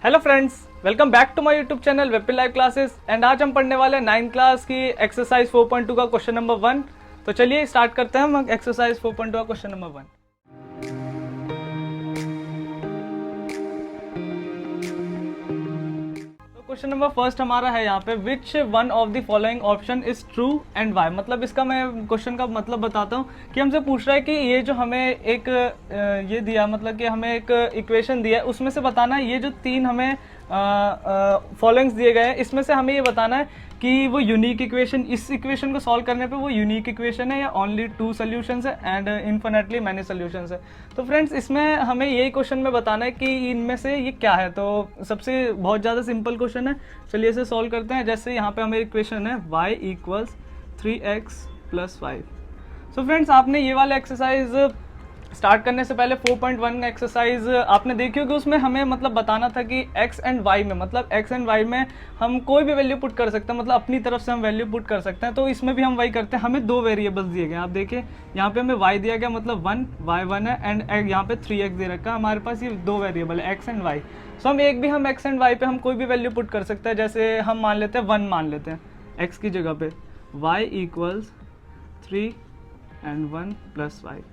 Hello friends, welcome back to my YouTube channel web live classes. And आज हम पढ़ने वाले हैं 9th क्लास की एक्सरसाइज 4.2 का क्वेश्चन नंबर 1। तो चलिए स्टार्ट करते हैं हम एक्सरसाइज 4.2 का question number 1। Question number first हमारा है यहाँ पे, which one of the following option is true and why. मतलब इसका मैं क्वेश्चन का मतलब बताता हूँ कि हमसे पूछ रहा है कि ये जो हमें एक ये दिया, मतलब कि हमें एक इक्वेशन दिया है, उसमें से बताना है ये जो तीन हमें फॉलोइंग्स दिए गए हैं, इसमें से हमें ये बताना है कि वो यूनिक इक्वेशन, इस इक्वेशन को सॉल्व करने पे वो यूनिक इक्वेशन है या ओनली 2 सॉल्यूशंस है एंड इन्फिनिटली मैनी सॉल्यूशंस है। तो फ्रेंड्स इसमें हमें यही क्वेश्चन में बताना है कि इनमें से ये क्या है। तो सबसे बहुत ज़्यादा सिंपल क्वेश्चन है, चलिए इसे सॉल्व करते हैं। जैसे यहाँ पे हमें इक्वेशन है y = 3x + 5। सो फ्रेंड्स आपने ये वाला एक्सरसाइज स्टार्ट करने से पहले 4.1 एक्सरसाइज आपने देखी होगी, उसमें हमें मतलब बताना था कि x एंड y में, मतलब x एंड y में हम कोई भी वैल्यू पुट कर सकते हैं, मतलब अपनी तरफ से हम वैल्यू पुट कर सकते हैं। तो इसमें भी हम वही करते हैं, हमें 2 वेरिएबल्स दिए गए। आप देखिए यहाँ पे हमें y दिया गया, मतलब 1 y1 है, एंड यहाँ पे 3x दे रखा है। हमारे पास ये 2 वेरिएबल है x एंड y। सो हम x एंड y पे हम कोई भी वैल्यू पुट कर सकते हैं। जैसे हम मान लेते हैं 1 मान लेते हैं x की जगह पे, y = 3 एंड 1 + 5।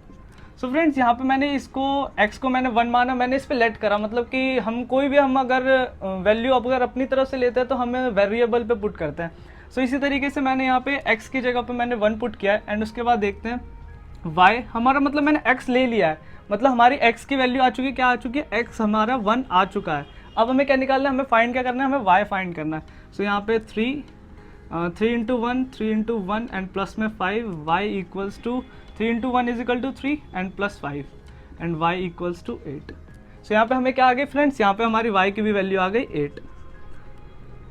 सो फ्रेंड्स यहाँ पे मैंने इसको x को मैंने 1 माना, मैंने इस पे लेट करा, मतलब कि हम कोई भी हम अगर वैल्यू अगर अपनी तरफ से लेते हैं तो हमें वेरिएबल पे पुट करते हैं। सो इसी तरीके से मैंने यहाँ पे x की जगह पे मैंने 1 पुट किया है एंड उसके बाद देखते हैं y हमारा, मतलब मैंने x ले लिया है, मतलब हमारी x की वैल्यू आ चुकी है, क्या आ चुकी है, x हमारा 1 आ चुका है। अब हमें क्या निकालना है, हमें फाइंड क्या करना है, हमें y फाइंड करना है। सो यहाँ पे 3 × 1 एंड प्लस में 5, y = 3 × 1 = 3 and plus 5 and y = 8। सो यहाँ पे हमें क्या आ गई फ्रेंड्स, यहाँ पे हमारी y की भी वैल्यू आ गई 8।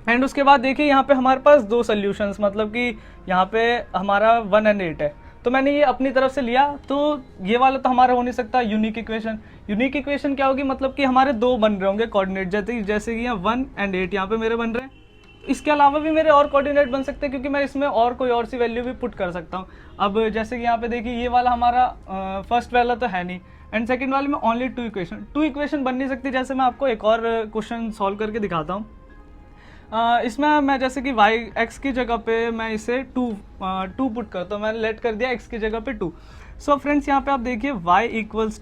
एंड उसके बाद देखिए यहाँ पे हमारे पास 2 सॉल्यूशंस, मतलब कि यहाँ पे हमारा 1 एंड 8 है। तो मैंने ये अपनी तरफ से लिया, तो ये वाला तो हमारा हो नहीं सकता यूनिक इक्वेशन। यूनिक इक्वेशन क्या होगी, मतलब कि हमारे 2 बन रहे होंगे कोऑर्डिनेट, जैसे कि यहाँ 1 एंड 8 यहाँ पे मेरे बन रहे हैं। इसके अलावा भी मेरे और कोऑर्डिनेट बन सकते हैं, क्योंकि मैं इसमें और कोई और सी वैल्यू भी पुट कर सकता हूँ। अब जैसे कि यहाँ पे देखिए ये वाला हमारा फर्स्ट वाला तो है नहीं, एंड सेकंड वाले में ओनली 2 इक्वेशन बन नहीं सकती। जैसे मैं आपको एक और क्वेश्चन सॉल्व करके दिखाता हूँ। इसमें मैं जैसे कि x की जगह पे मैं इसे 2 पुट करता हूँ, मैंने लेट कर दिया x की जगह पे 2। सो फ्रेंड्स यहाँ पे आप देखिए y =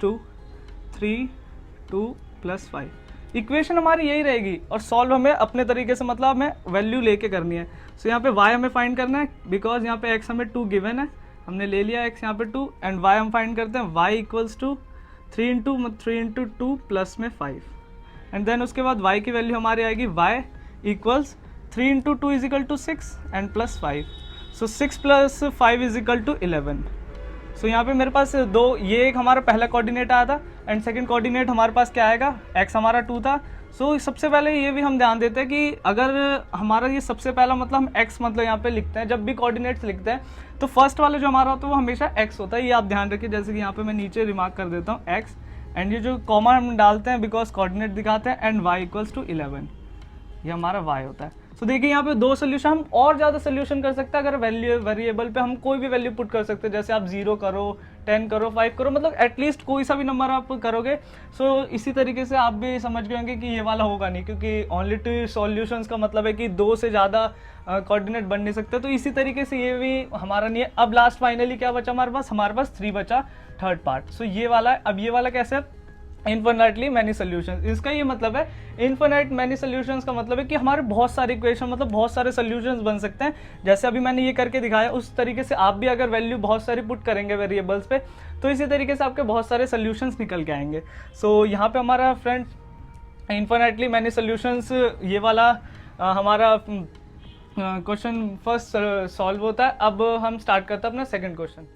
3 2 + 5। इक्वेशन हमारी यही रहेगी और सॉल्व हमें अपने तरीके से, मतलब हमें वैल्यू लेके करनी है। सो यहाँ पे y हमें फाइंड करना है, बिकॉज यहाँ पे x हमें 2 गिवन है, हमने ले लिया x यहाँ पे 2, एंड y हम फाइंड करते हैं, y = 3 × 2 प्लस में 5। एंड देन उसके बाद y की वैल्यू हमारी आएगी, y = 3 × 2 = 6 एंड प्लस 5। सो 6 + 5 = 11। सो यहाँ पे मेरे पास 2, ये एक हमारा पहला कोऑर्डिनेट आया था एंड सेकंड कोऑर्डिनेट हमारे पास क्या आएगा, x हमारा 2 था। सो सबसे पहले ये भी हम ध्यान देते हैं कि अगर हमारा ये सबसे पहला, मतलब हम x मतलब यहाँ पे लिखते हैं, जब भी कोऑर्डिनेट्स लिखते हैं तो फर्स्ट वाला जो हमारा होता है वो हमेशा x होता है। ये आप ध्यान रखिए, जैसे कि यहाँ पे मैं नीचे रिमार्क कर देता हूँ x, एंड ये जो कॉमा हम डालते हैं बिकॉज कोऑर्डिनेट दिखाते हैं, एंड y = 11, ये हमारा y होता है। तो देखिए यहाँ पे 2 सोल्यूशन, हम और ज़्यादा सोल्यूशन कर सकते हैं अगर वेरिएबल पे हम कोई भी वैल्यू पुट कर सकते हैं। जैसे आप 0 करो, 10 करो, 5 करो, मतलब एटलीस्ट कोई सा भी नंबर आप करोगे। सो इसी तरीके से आप भी समझ गए होंगे कि ये वाला होगा नहीं, क्योंकि ओनली 2 सॉल्यूशंस का मतलब है कि 2 से ज़्यादा कोऑर्डिनेट बन नहीं सकते। तो इसी तरीके से ये भी हमारा नहीं है। अब लास्ट फाइनली क्या बचा हमारे पास 3 बचा, थर्ड पार्ट। सो ये वाला है। अब ये वाला कैसे है, इन्फिनिटली मैनी सॉल्यूशंस। इसका ये मतलब है, इन्फिनिट मैनी सॉल्यूशंस का मतलब है कि हमारे बहुत सारे इक्वेशन, मतलब बहुत सारे सॉल्यूशंस बन सकते हैं। जैसे अभी मैंने ये करके दिखाया, उस तरीके से आप भी अगर वैल्यू बहुत सारी पुट करेंगे वेरिएबल्स पे, तो इसी तरीके से आपके बहुत सारे सॉल्यूशंस निकल के आएंगे। सो यहाँ पे हमारा फ्रेंड इन्फिनिटली मैनी सॉल्यूशंस, ये वाला हमारा क्वेश्चन फर्स्ट सॉल्व होता है। अब हम स्टार्ट करते हैं अपना सेकेंड क्वेश्चन।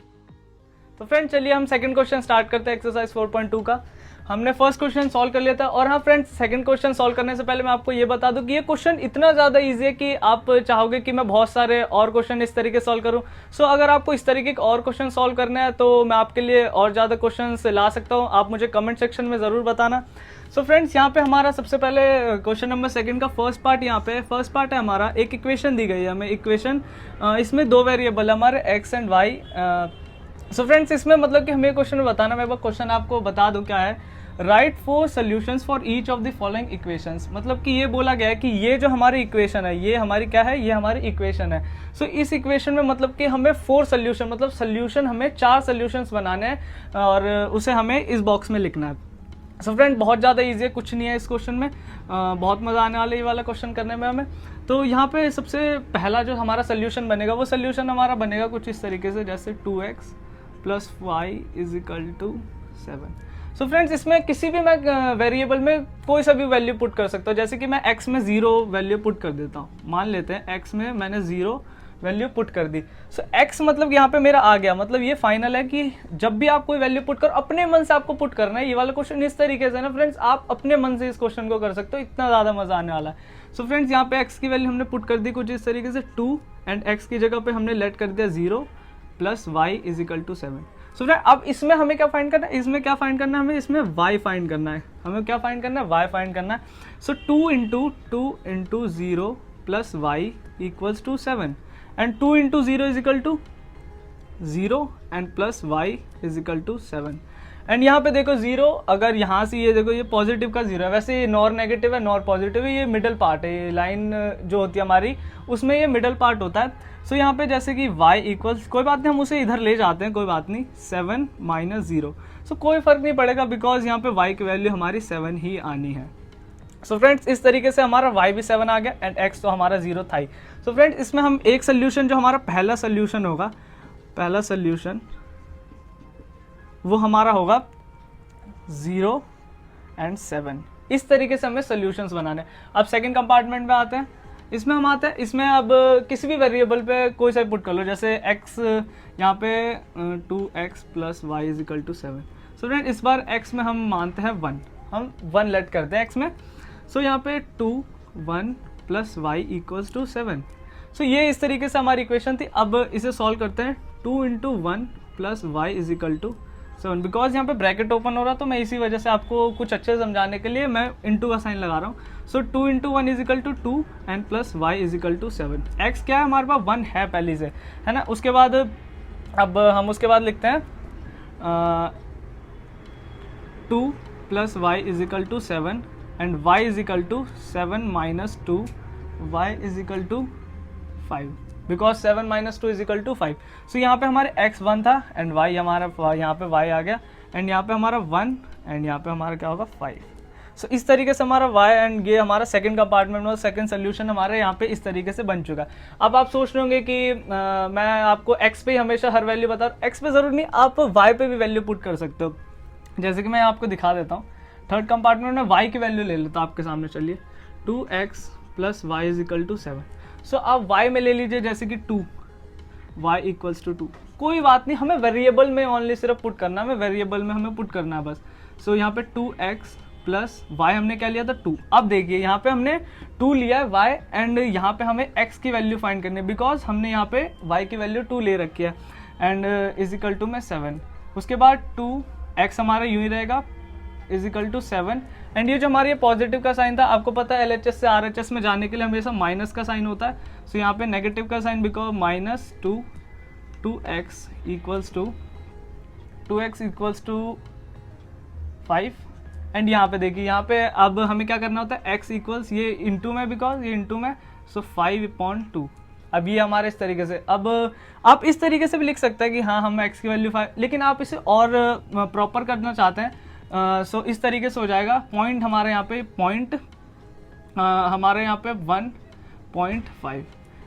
तो फ्रेंड चलिए हम सेकंड क्वेश्चन स्टार्ट करते हैं एक्सरसाइज 4.2 का। हमने फर्स्ट क्वेश्चन सॉल्व कर लिया था, और हाँ फ्रेंड्स, सेकंड क्वेश्चन सॉल्व करने से पहले मैं आपको ये बता दूं कि ये क्वेश्चन इतना ज़्यादा इजी है कि आप चाहोगे कि मैं बहुत सारे और क्वेश्चन इस तरीके सॉल्व करूं। सो अगर आपको इस तरीके के और क्वेश्चन सॉल्व करने हैं तो मैं आपके लिए और ज़्यादा क्वेश्चन ला सकता हूँ, आप मुझे कमेंट सेक्शन में ज़रूर बताना। सो फ्रेंड्स यहाँ पे हमारा सबसे पहले क्वेश्चन नंबर सेकंड का फर्स्ट पार्ट, यहाँ पे फर्स्ट पार्ट है हमारा, एक इक्वेशन दी गई है हमें। इक्वेशन इसमें 2 वेरिएबल हमारे x and y। So friends इसमें मतलब कि हमें क्वेश्चन में बताना, मैं क्वेश्चन आपको बता दूं क्या है। Right 4 solutions for each of the following equations. मतलब कि ये बोला गया है कि ये जो हमारी इक्वेशन है, ये हमारी क्या है, ये हमारी इक्वेशन है। सो इस इक्वेशन में मतलब कि हमें 4 सॉल्यूशन, मतलब सॉल्यूशन हमें 4 सॉल्यूशंस बनाने हैं और उसे हमें इस बॉक्स में लिखना है। सो फ्रेंड बहुत ज़्यादा ईजी है, कुछ नहीं है इस क्वेश्चन में, बहुत मज़ा आने वाला ये वाला क्वेश्चन करने में हमें। तो यहाँ पे सबसे पहला जो हमारा सोल्यूशन बनेगा, वो सोल्यूशन हमारा बनेगा कुछ इस तरीके से, जैसे 2x + y = 7। सो फ्रेंड्स इसमें किसी भी मैं वेरिएबल में कोई सा भी वैल्यू पुट कर सकता हूँ। जैसे कि मैं x में 0 वैल्यू पुट कर देता हूँ, मान लेते हैं x में मैंने 0 वैल्यू पुट कर दी। सो x मतलब यहाँ पे मेरा आ गया, मतलब ये फाइनल है कि जब भी आप कोई वैल्यू पुट करो अपने मन से आपको पुट करना है। ये वाला क्वेश्चन इस तरीके से ना फ्रेंड्स, आप अपने मन से इस क्वेश्चन को कर सकते हो, इतना ज़्यादा मज़ा आने वाला है। सो फ्रेंड्स यहाँ पे x की वैल्यू हमने पुट कर दी कुछ इस तरीके से 2, एंड x की जगह पे हमने लेट कर दिया 0 + y = 7। सो फ्रेंड अब इसमें हमें क्या फाइंड करना है, इसमें क्या फाइंड करना है, हमें इसमें y फाइंड करना है। हमें क्या फाइंड करना है, y फाइंड करना है। सो 2 × 0 + y = 7, and 2 × 0 = 0 and plus y = 7। And यहाँ पे देखो 0, अगर यहाँ से ये देखो ये पॉजिटिव का 0 है, वैसे ये नॉर नेगेटिव है नॉर पॉजिटिव है, ये मिडल पार्ट है, ये लाइन जो होती है हमारी उसमें ये मिडल पार्ट होता है। सो यहाँ पे जैसे कि y = कोई बात नहीं, हम उसे इधर ले जाते हैं, कोई बात नहीं, 7 - 0। सो कोई फ़र्क नहीं पड़ेगा बिकॉज यहाँ पे y की वैल्यू हमारी 7 ही आनी है। सो फ्रेंड्स इस तरीके से हमारा y भी 7 आ गया एंड x तो हमारा 0 था ही। सो फ्रेंड्स इसमें हम एक सोल्यूशन जो हमारा पहला सोल्यूशन होगा, पहला सोल्यूशन वो हमारा होगा 0 and 7। इस तरीके से हमें सोल्यूशंस बनाने। अब सेकंड कंपार्टमेंट में आते हैं, इसमें हम आते हैं, इसमें अब किसी भी वेरिएबल पे कोई सा पुट कर लो, जैसे x यहाँ पे 2x + y = 7। सो फ्रेंड इस बार x में हम मानते हैं 1, हम 1 लेट करते हैं x में। सो यहाँ पे 2 1 + y = 7। सो ये इस तरीके से हमारी इक्वेशन थी। अब इसे सॉल्व करते हैं, 2 × 1 + y = 7। बिकॉज यहाँ पे ब्रैकेट ओपन हो रहा तो मैं इसी वजह से आपको कुछ अच्छे से समझाने के लिए मैं इंटू का साइन लगा रहा हूँ। सो 2 × 1 = 2 एंड प्लस y = 7। x क्या है हमारे पास 1 है पहले से, है ना। उसके बाद अब हम उसके बाद लिखते हैं 2 + y = 7 and y = 7 - 2 y = 5, because 7 - 2 = 5। सो यहाँ पे हमारे x 1 था एंड y हमारा यहाँ पे y आ गया एंड यहाँ पे हमारा 1 एंड यहाँ पे हमारा क्या होगा 5। सो इस तरीके से हमारा y एंड ये हमारा सेकंड कंपार्टमेंट में सेकंड सोल्यूशन हमारे यहाँ पे इस तरीके से बन चुका है। अब आप सोच रहे होंगे कि मैं आपको x पे हमेशा हर वैल्यू बता रहा हूँ, x पे ज़रूर नहीं, आप y पे भी वैल्यू पुट कर सकते हो। जैसे कि मैं आपको दिखा देता हूँ, थर्ड कंपार्टमेंट में y की वैल्यू ले लेता हूँ आपके सामने। चलिए 2x + y = 7। सो आप y में ले लीजिए जैसे कि 2, y = 2। कोई बात नहीं, हमें वेरिएबल में ओनली सिर्फ पुट करना है, हमें वेरिएबल में हमें पुट करना है बस। सो यहाँ पे 2x + y हमने क्या लिया था 2। अब देखिए यहाँ पे हमने 2 लिया है y एंड यहाँ पे हमें x की वैल्यू फाइंड करनी है बिकॉज हमने यहाँ पे y की वैल्यू 2 ले रखी है एंड = में 7। उसके बाद 2x हमारा यूँ ही रहेगा = 7 एंड ये जो हमारी पॉजिटिव का साइन था, आपको पता है LHS से RHS में जाने के लिए हमेशा माइनस का साइन होता है। सो यहाँ पे नेगेटिव का साइन बिकॉज -2 2x = 5 एंड यहाँ पे देखिए, यहाँ पे अब हमें क्या करना होता है, x इक्वल्स ये इंटू में, बिकॉज ये इंटू में, सो 5/2। अब ये हमारे इस तरीके से, अब आप इस तरीके से भी लिख सकते हैं कि हाँ हम x की वैल्यू 5, लेकिन आप इसे और प्रॉपर करना चाहते हैं सो इस तरीके से हो जाएगा। पॉइंट हमारे यहाँ पे हमारे यहाँ पे 1.5,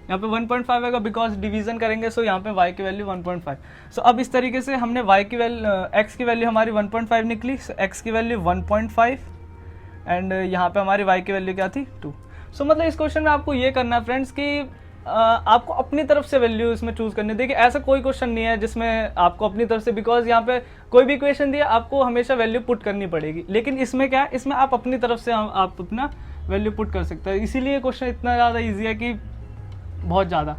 यहाँ पे 1.5 आएगा बिकॉज डिवीजन करेंगे। सो यहाँ पे y की वैल्यू 1.5। सो अब इस तरीके से हमने y की वैल्यू x की वैल्यू हमारी 1.5 निकली, x की वैल्यू 1.5 एंड यहाँ पे हमारी y की वैल्यू क्या थी 2। सो मतलब इस क्वेश्चन में आपको ये करना है फ्रेंड्स कि आपको अपनी तरफ से वैल्यू इसमें चूज करनी है। देखिए ऐसा कोई क्वेश्चन नहीं है जिसमें आपको अपनी तरफ से, बिकॉज यहाँ पे कोई भी क्वेश्चन दिया आपको हमेशा वैल्यू पुट करनी पड़ेगी, लेकिन इसमें क्या है, इसमें आप अपनी तरफ से आप अपना वैल्यू पुट कर सकते हैं। इसीलिए क्वेश्चन इतना ज़्यादा ईजी है कि बहुत ज़्यादा।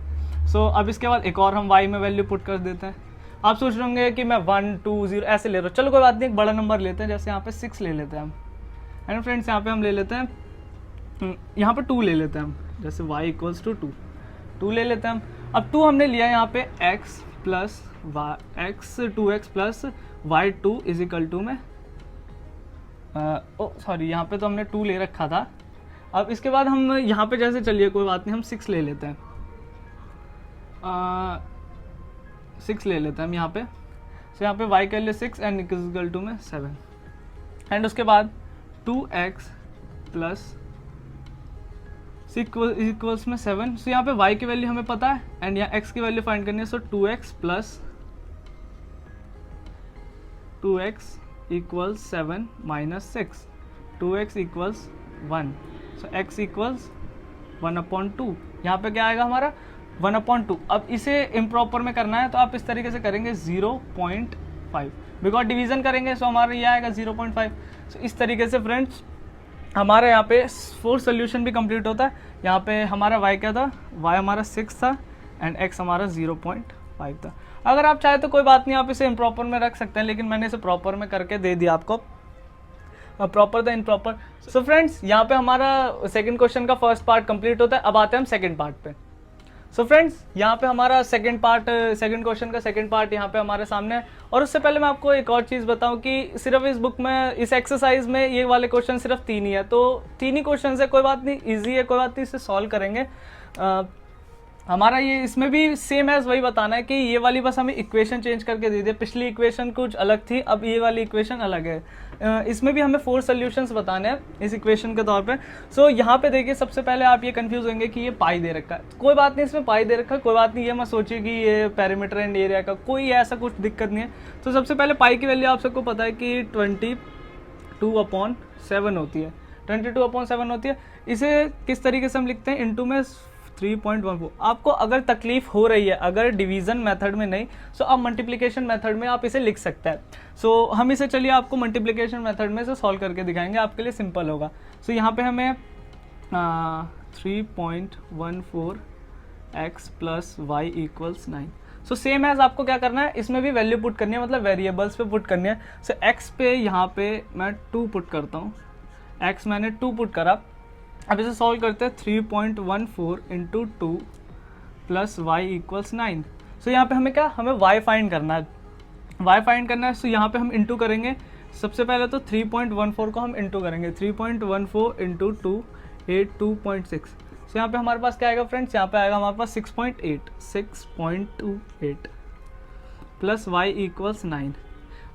सो अब इसके बाद एक और हम y में वैल्यू पुट कर देते हैं। आप सोच रहे होंगे कि मैं 1 2 0 ऐसे ले रहा हूँ, चलो कोई बात नहीं, एक बड़ा नंबर लेते हैं, जैसे यहाँ पे 6 ले लेते हैं हम, एंड फ्रेंड्स यहाँ पे हम ले लेते हैं, यहाँ पे 2 ले लेते हैं हम, जैसे y = 2 ले लेते हैं हम। अब 2 हमने लिया यहाँ पे x + y x 2x + y2 = में ओ सॉरी, यहाँ पे तो हमने 2 ले रखा था। अब इसके बाद हम यहाँ पे जैसे, चलिए कोई बात नहीं, हम 6 ले लेते हैं, 6 ले लेते हैं हम यहाँ पे। सो यहाँ पे y के लिए 6 एंड इक्वल टू में 7 एंड उसके बाद 2x प्लस इक्वल्स में 7। सो यहाँ पे y की वैल्यू हमें पता है एंड यहाँ x की वैल्यू फाइंड करनी है। सो 2x plus 2x equals 7 minus 6, 2x equals 1। सो x इक्वल्स 1/2। यहाँ पे क्या आएगा हमारा 1/2। अब इसे इम्प्रॉपर में करना है तो आप इस तरीके से करेंगे 0.5, बिकॉज डिवीजन करेंगे सो हमारा ये आएगा 0.5। सो इस तरीके से फ्रेंड्स हमारे यहाँ पे 4 सोल्यूशन भी कंप्लीट होता है। यहाँ पे हमारा y क्या था, y हमारा 6 था एंड x हमारा 0.5 था। अगर आप चाहे तो कोई बात नहीं, आप इसे इम्प्रॉपर में रख सकते हैं, लेकिन मैंने इसे प्रॉपर में करके दे दिया आपको, प्रॉपर था इम्प्रॉपर। सो फ्रेंड्स यहाँ पे हमारा सेकंड क्वेश्चन का फर्स्ट पार्ट कंप्लीट होता है। अब आते हैं हम सेकंड पार्ट पे। सो फ्रेंड्स यहाँ पे हमारा सेकंड क्वेश्चन का सेकंड पार्ट यहाँ पे हमारे सामने है। और उससे पहले मैं आपको एक और चीज़ बताऊं कि सिर्फ इस बुक में, इस एक्सरसाइज में ये वाले क्वेश्चन सिर्फ 3 ही है, तो 3 ही क्वेश्चन है, कोई बात नहीं, ईजी है, कोई बात नहीं, इसे सॉल्व करेंगे। हमारा ये इसमें भी सेम एज वही बताना है कि ये वाली बस हमें इक्वेशन चेंज करके दे दिए। पिछली इक्वेशन कुछ अलग थी, अब ये वाली इक्वेशन अलग है। इसमें भी हमें 4 सोल्यूशंस बताने हैं इस इक्वेशन के तौर पे। सो यहाँ पे देखिए, सबसे पहले आप ये कंफ्यूज होंगे कि ये पाई दे रखा है। कोई बात नहीं, इसमें पाई दे रखा है, कोई बात नहीं, ये मत सोचिए कि ये पेरीमीटर एंड एरिया का कोई ऐसा कुछ दिक्कत नहीं है। तो सबसे पहले पाई की वैल्यू आप सबको पता है कि 22/7 होती है, 22/7 होती है। इसे किस तरीके से हम लिखते हैं, इंटू में 3.14। आपको अगर तकलीफ हो रही है, अगर डिवीजन मेथड में नहीं, सो आप मल्टीप्लिकेशन मेथड में आप इसे लिख सकते हैं। सो हम इसे, चलिए आपको मल्टीप्लिकेशन मेथड में से सॉल्व करके दिखाएंगे, आपके लिए सिंपल होगा। सो यहाँ पे हमें 3.14x plus y equals 9। So same as आपको क्या करना है, इसमें भी वैल्यू पुट करनी है, मतलब वेरिएबल्स पे पुट करनी है। सो x पे यहाँ पे मैं 2 पुट करता हूँ, x मैंने 2 पुट करा। अब इसे सॉल्व करते हैं, 3.14 इंटू 2 प्लस वाई इक्वल्स 9। सो यहाँ पे हमें क्या, हमें y फाइंड करना है, y फाइंड करना है। सो यहाँ पे हम इंटू करेंगे, सबसे पहले तो 3.14 को हम इंटू करेंगे, 3.14 इंटू 2 82.6। सो यहाँ पे हमारे पास क्या आएगा फ्रेंड्स, यहाँ पे आएगा हमारे पास 6.28 प्लस y इक्वल्स 9।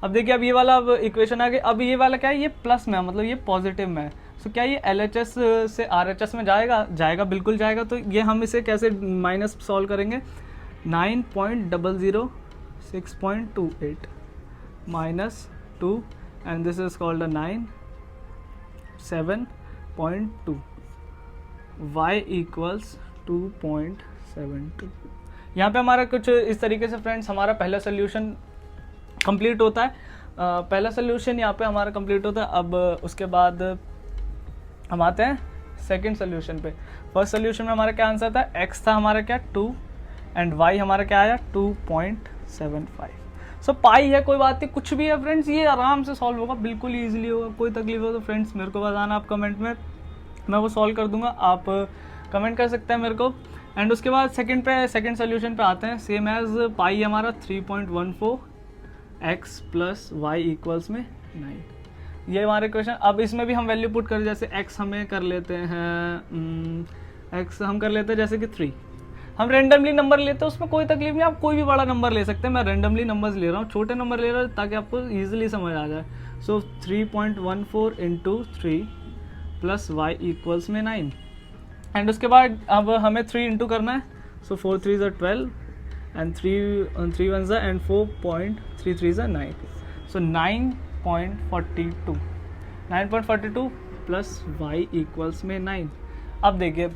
अब देखिए, अब ये वाला अब इक्वेशन आ गई। अब ये वाला क्या है, ये प्लस में है, मतलब ये पॉजिटिव में है। सो क्या ये LHS से RHS में जाएगा, बिल्कुल जाएगा। तो ये हम इसे कैसे माइनस सॉल्व करेंगे, 9.00 6.28 minus 2 and this is called a 9 7.2 y equals 2.72। यहाँ पे हमारा कुछ इस तरीके से फ्रेंड्स हमारा पहला सोल्यूशन कंप्लीट होता है। पहला सोल्यूशन यहाँ पे हमारा कंप्लीट होता है। अब उसके बाद हम आते हैं सेकंड सोल्यूशन पे। फर्स्ट सोल्यूशन में हमारा क्या आंसर था, x था हमारा क्या 2 एंड y हमारा क्या आया 2.75। सो पाई है, कोई बात नहीं, कुछ भी है फ्रेंड्स, ये आराम से सॉल्व होगा, बिल्कुल ईजिली होगा। कोई तकलीफ हो तो फ्रेंड्स मेरे को बताना आप कमेंट में, मैं वो सॉल्व कर दूंगा, आप कमेंट कर सकते हैं मेरे को। एंड उसके बाद सेकंड सोल्यूशन पे आते हैं। सेम एज पाई हमारा 3.14 x प्लस वाई इक्वल्स में 9, ये हमारे क्वेश्चन। अब इसमें भी हम वैल्यू पुट कर, जैसे x हमें कर लेते हैं, x हम कर लेते हैं जैसे कि 3। हम रेंडमली नंबर लेते हैं, उसमें कोई तकलीफ नहीं, आप कोई भी बड़ा नंबर ले सकते हैं। मैं रेंडमली नंबर्स ले रहा हूँ, छोटे नंबर ले रहा हूँ ताकि आपको ईजिली समझ आ जाए। सो 3.14 इंटू 3 प्लस वाई इक्वल्स में 9 एंड उसके बाद अब हमें 3 इंटू करना है। सो 4 3 ज़ा 12 एंड 3 1 ज़ा एंड 4.33 ज़ा 9। सो 9.42 प्लस वाई इक्वल्स में 9। अब देखिए,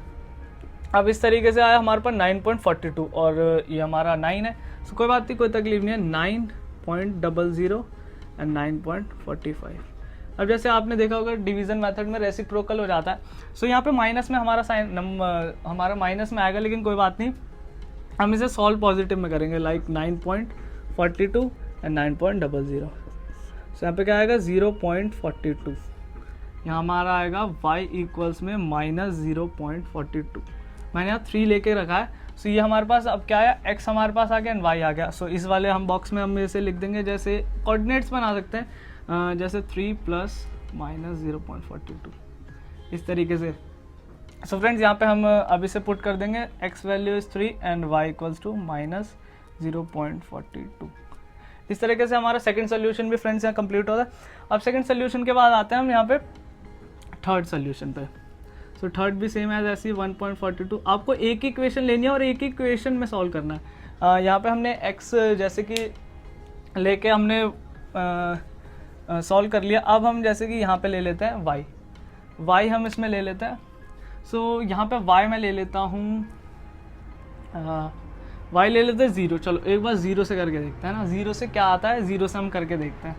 अब इस तरीके से आया हमारे पास 9.42 और ये हमारा 9 है। सो कोई बात नहीं, कोई तकलीफ नहीं है, 9.00 एंड 9.45। अब जैसे आपने देखा होगा डिवीजन मेथड में रेसिप्रोकल हो जाता है। सो यहाँ पे माइनस में हमारा साइन हमारा माइनस में आएगा, लेकिन कोई बात नहीं, हम इसे सॉल्व पॉजिटिव में करेंगे, लाइक 9.42 एंड 9.00। सो यहाँ पे क्या आएगा 0.42, यहाँ हमारा आएगा y इक्वल्स में -0.42। मैंने यहाँ 3 लेके रखा है। सो ये हमारे पास अब क्या आया, x हमारे पास आ गया एंड y आ गया। सो इस वाले हम बॉक्स में हम इसे लिख देंगे, जैसे कोऑर्डिनेट्स बना सकते हैं, जैसे 3 + माइनस 0.42 इस तरीके से। सो फ्रेंड्स यहाँ पे हम अब इसे पुट कर देंगे, x value is 3 and y equals to minus 0.42। इस तरीके से हमारा सेकंड सोल्यूशन भी फ्रेंड्स यहाँ कंप्लीट होता है। अब सेकंड सोल्यूशन के बाद आते हैं हम यहाँ पे थर्ड सोल्यूशन पे। सो थर्ड भी सेम एज ऐसी 1.42। आपको एक ही इक्वेशन लेनी है और एक ही इक्वेशन में सॉल्व करना है। यहाँ पे हमने x जैसे कि लेके हमने सॉल्व कर लिया। अब हम जैसे कि यहाँ पे ले लेते हैं y हम इसमें ले लेते हैं। सो यहाँ पे y मैं ले लेता हूँ, y ले लेते हैं 0। चलो एक बार 0 से करके देखते हैं ना, 0 से क्या आता है, 0 से हम करके देखते हैं।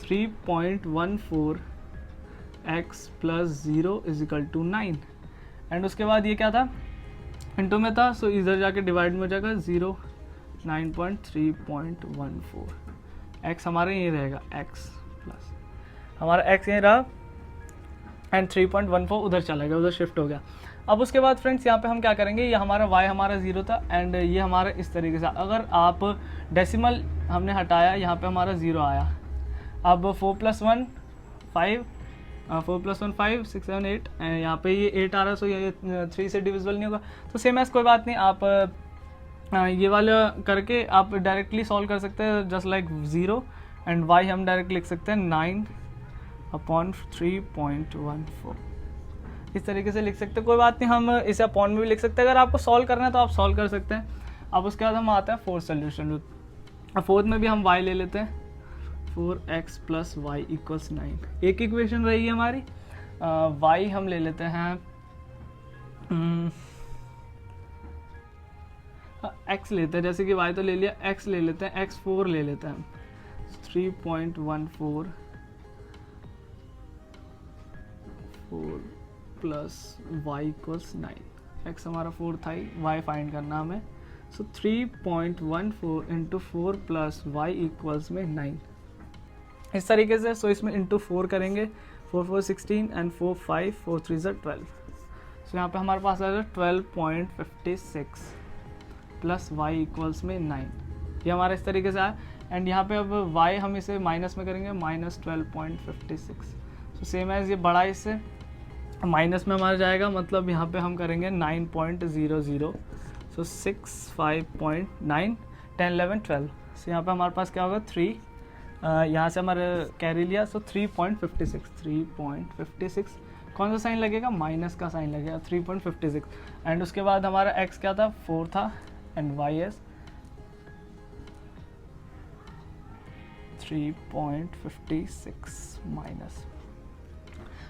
3.14 x plus 0 is equal to 9 and उसके बाद ये क्या था, इंटू में था, सो इधर जाके डिवाइड में हो जाएगा 0, 9.3.14 x हमारा ये रहेगा, x प्लस हमारा x ये रहा एंड 3.14 उधर चला गया, उधर शिफ्ट हो गया। अब उसके बाद फ्रेंड्स यहाँ पे हम क्या करेंगे, ये हमारा y हमारा 0 था एंड ये हमारा इस तरीके से, अगर आप डेसिमल हमने हटाया यहाँ पे हमारा 0 आया। अब 4 + 1 5, 4 + 1 5, 6 7 8 यहाँ पे ये 8 आ रहा है, सो ये 3 से डिविजिबल नहीं होगा। तो सेम एज कोई बात नहीं, आप ये वाला करके आप डायरेक्टली सॉल्व कर सकते हैं, जस्ट लाइक 0 एंड y हम डायरेक्ट लिख सकते हैं 9/3.14 इस तरीके से लिख सकते हैं। कोई बात नहीं, हम इसे अपॉन में भी लिख सकते हैं। अगर आपको सॉल्व करना है तो आप सॉल्व कर सकते हैं। अब उसके बाद हम आते हैं फोर्थ सोल्यूशन। फोर्थ में भी हम y ले लेते हैं, 4x + y = 9। एक इक्वेशन रही है हमारी। y हम ले लेते हैं, x लेते हैं, जैसे कि y तो ले लिया, x ले लेते हैं, x 4 ले लेते हैं, 3.14 4 प्लस y = 9। x हमारा 4 था ही, y फाइंड करना हमें। सो 3.14 इंटू 4 प्लस y इक्वल्स में 9 इस तरीके से। सो इसमें इंटू 4 करेंगे, 4 4 16 एंड 4 5 4 3 12। सो यहाँ पे हमारे पास आ जाएगा 12.56 प्लस y इक्वल्स में 9। ये हमारा इस तरीके से आया एंड यहाँ पे अब y हम इसे माइनस में करेंगे, माइनस 12.56। सो सेम एज ये बड़ा इससे माइनस में हमारा जाएगा, मतलब यहाँ पे हम करेंगे 9.00। सो 6 5.9 10 11 12। सो यहाँ पे हमारे पास क्या होगा 3, यहाँ से हमारे कैरी लिया, सो 3.56 कौन सा साइन लगेगा, माइनस का साइन लगेगा, 3.56 एंड उसके बाद हमारा x क्या था, 4 था and y is 3.56 minus.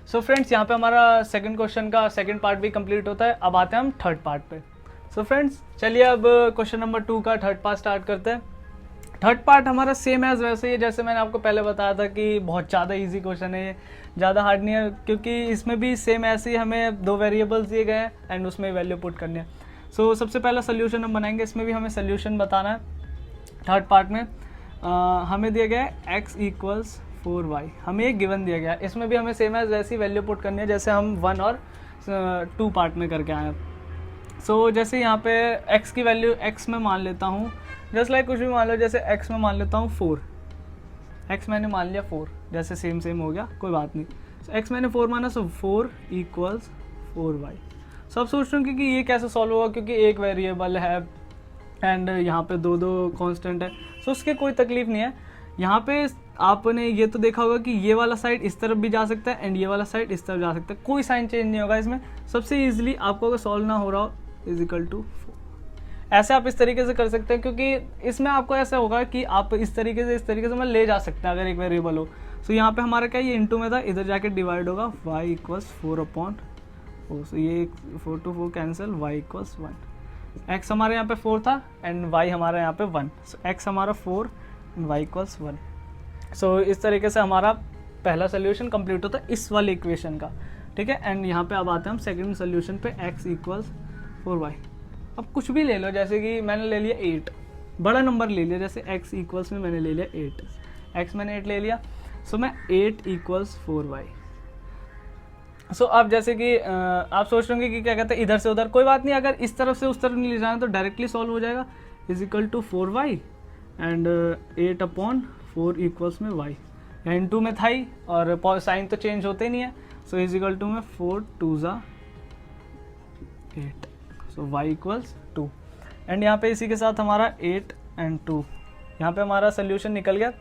So friends यहाँ पे हमारा सेकंड क्वेश्चन का सेकंड पार्ट भी कंप्लीट होता है। अब आते हैं हम थर्ड पार्ट पे। सो फ्रेंड्स चलिए अब क्वेश्चन नंबर 2 का थर्ड पार्ट स्टार्ट करते हैं। थर्ड पार्ट हमारा सेम एज वैसे ही, जैसे मैंने आपको पहले बताया था कि बहुत ज़्यादा इजी क्वेश्चन है ये, ज़्यादा हार्ड नहीं है, क्योंकि इसमें भी सेम ऐसे ही हमें 2 वेरिएबल्स दिए गए हैं एंड उसमें वैल्यू पुट करनी है। सो सबसे पहला सोल्यूशन हम बनाएंगे, इसमें भी हमें सोल्यूशन बताना है। थर्ड पार्ट में हमें दिया गया है x = 4y, हमें एक गिवन दिया गया है। इसमें भी हमें सेम एज वैसी वैल्यू पुट करनी है जैसे हम 1 और 2 पार्ट में करके आए हैं। सो जैसे यहाँ पे x की वैल्यू x में मान लेता हूँ, जस्ट लाइक कुछ भी मान लो, जैसे x में मान लेता हूँ 4, x मैंने मान लिया 4, जैसे सेम हो गया, कोई बात नहीं। सो x मैंने 4 माना, सो 4 = 4y। सो अब सोच रहे हो कि ये कैसे सॉल्व होगा, क्योंकि एक वेरिएबल है एंड यहाँ पे 2 कांस्टेंट है। सो उसके कोई तकलीफ नहीं है। यहाँ पे आपने ये तो देखा होगा कि ये वाला साइड इस तरफ भी जा सकता है एंड ये वाला साइड इस तरफ जा सकता है, कोई साइन चेंज नहीं होगा इसमें। सबसे ईजिली आपको अगर सॉल्व ना हो रहा हो = 4, ऐसे आप इस तरीके से कर सकते हैं, क्योंकि इसमें आपको ऐसा होगा कि आप इस तरीके से मैं ले जा सकते हैं अगर एक वेरिएबल हो। सो यहाँ पे हमारा क्या, ये इंटू में था, इधर जाके डिवाइड होगा, y = 4/4। सो ये 4 to 4 कैंसिल, y = 1। x हमारे यहाँ पे 4 था एंड y हमारा यहाँ पे 1। सो x हमारा 4 एंड y = 1। सो इस तरीके से हमारा पहला सोल्यूशन कंप्लीट होता है इस वाले इक्वेशन का, ठीक है। एंड यहाँ पे अब आते हैं हम सेकंड सोल्यूशन पे, x = 4y। अब कुछ भी ले लो, जैसे कि मैंने ले लिया 8, बड़ा नंबर ले लिया, जैसे x इक्वल्स में मैंने ले लिया 8, x मैंने 8 ले लिया। सो मैं 8 = 4y। सो अब जैसे कि आप सोच रहे होंगे कि क्या कहते हैं इधर से उधर, कोई बात नहीं, अगर इस तरफ से उस तरफ नहीं ले जाना तो डायरेक्टली सॉल्व हो जाएगा, = 4y एंड 8/4 इक्वल्स में y। या इंटू में था ही और साइन तो चेंज होते नहीं है, सो इज इक्वल टू में 4 2 ज़ा 8, सो y इक्वल्स 2। एंड यहाँ पे इसी के साथ हमारा 8 और 2, यहाँ पे हमारा सोल्यूशन निकल गया।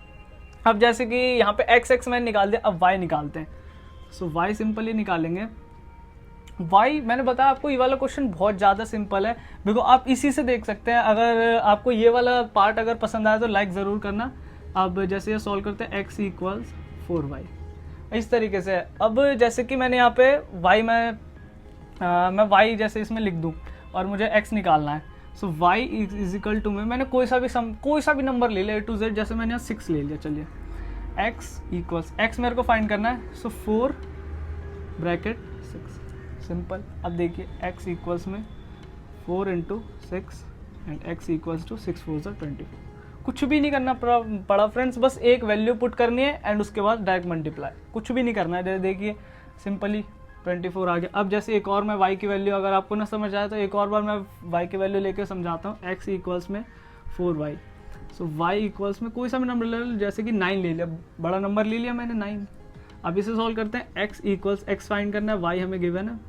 अब जैसे कि यहाँ पे x मैंने निकाल दिया, अब y निकालते हैं। सो y सिंपली निकालेंगे। y मैंने बताया आपको ये वाला क्वेश्चन बहुत ज़्यादा सिंपल है, बिकॉज आप इसी से देख सकते हैं। अगर आपको ये वाला पार्ट अगर पसंद आया तो लाइक ज़रूर करना। अब जैसे ये सॉल्व करते हैं, x इक्वल्स 4y, इस तरीके से। अब जैसे कि मैंने यहाँ पे y मैं y जैसे इसमें लिख दूँ और मुझे x निकालना है, सो y इज इक्वल टू में मैंने कोई सा भी नंबर ले लिया A to Z, जैसे मैंने यहाँ 6 ले लिया। चलिए x इक्वल्स x मेरे को फाइंड करना है, सो 4 ब्रैकेट 6, सिंपल। अब देखिए x इक्वल्स में 4 into 6 and x equals to 6 4 ज़ा 24। कुछ भी नहीं करना पड़ा फ्रेंड्स, बस एक वैल्यू पुट करनी है एंड उसके बाद डायरेक्ट मल्टीप्लाई, कुछ भी नहीं करना है। देखिए सिंपली 24 आ गया। अब जैसे एक और मैं y की वैल्यू, अगर आपको ना समझ आए तो एक और बार मैं y की वैल्यू लेके समझाता हूँ। x इक्वल्स में 4y, सो y इक्वल्स में कोई सा भी नंबर ले लो, जैसे कि 9 ले लिया, बड़ा नंबर ले लिया मैंने 9। अब इसे सॉल्व करते हैं, x इक्वल्स x फाइंड करना है, y हमें गिवन है।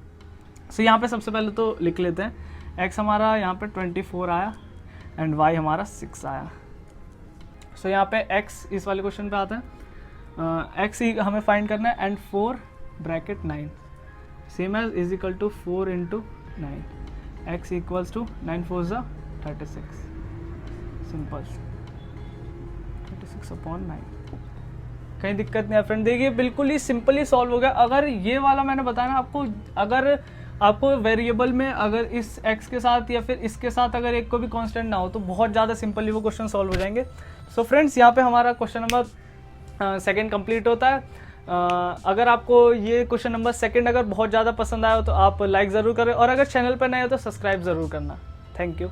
सो यहाँ पे सबसे पहले तो लिख लेते हैं, x हमारा यहाँ पे 24 आया एंड y हमारा 6 आया। सो यहाँ पे x इस वाले क्वेश्चन पे आता है, x हमें फाइंड करना है and 4 bracket 9 same as is equal to 4 into 9, x equals to 9 4 ज़ा 36, सिंपल 36/9। कहीं दिक्कत नहीं है फ्रेंड, देखिए बिल्कुल ही सिंपली सॉल्व हो गया। अगर ये वाला मैंने बताया ना आपको, अगर आपको वेरिएबल में अगर इस x के साथ या फिर इसके साथ अगर एक को भी कांस्टेंट ना हो तो बहुत ज़्यादा सिंपली वो क्वेश्चन सॉल्व हो जाएंगे। सो फ्रेंड्स यहाँ पे हमारा क्वेश्चन नंबर 2 कंप्लीट होता है। अगर आपको ये क्वेश्चन नंबर 2 अगर बहुत ज़्यादा पसंद आया हो तो आप लाइक ज़रूर करें, और अगर चैनल पर नए हो तो सब्सक्राइब ज़रूर करना। Thank you.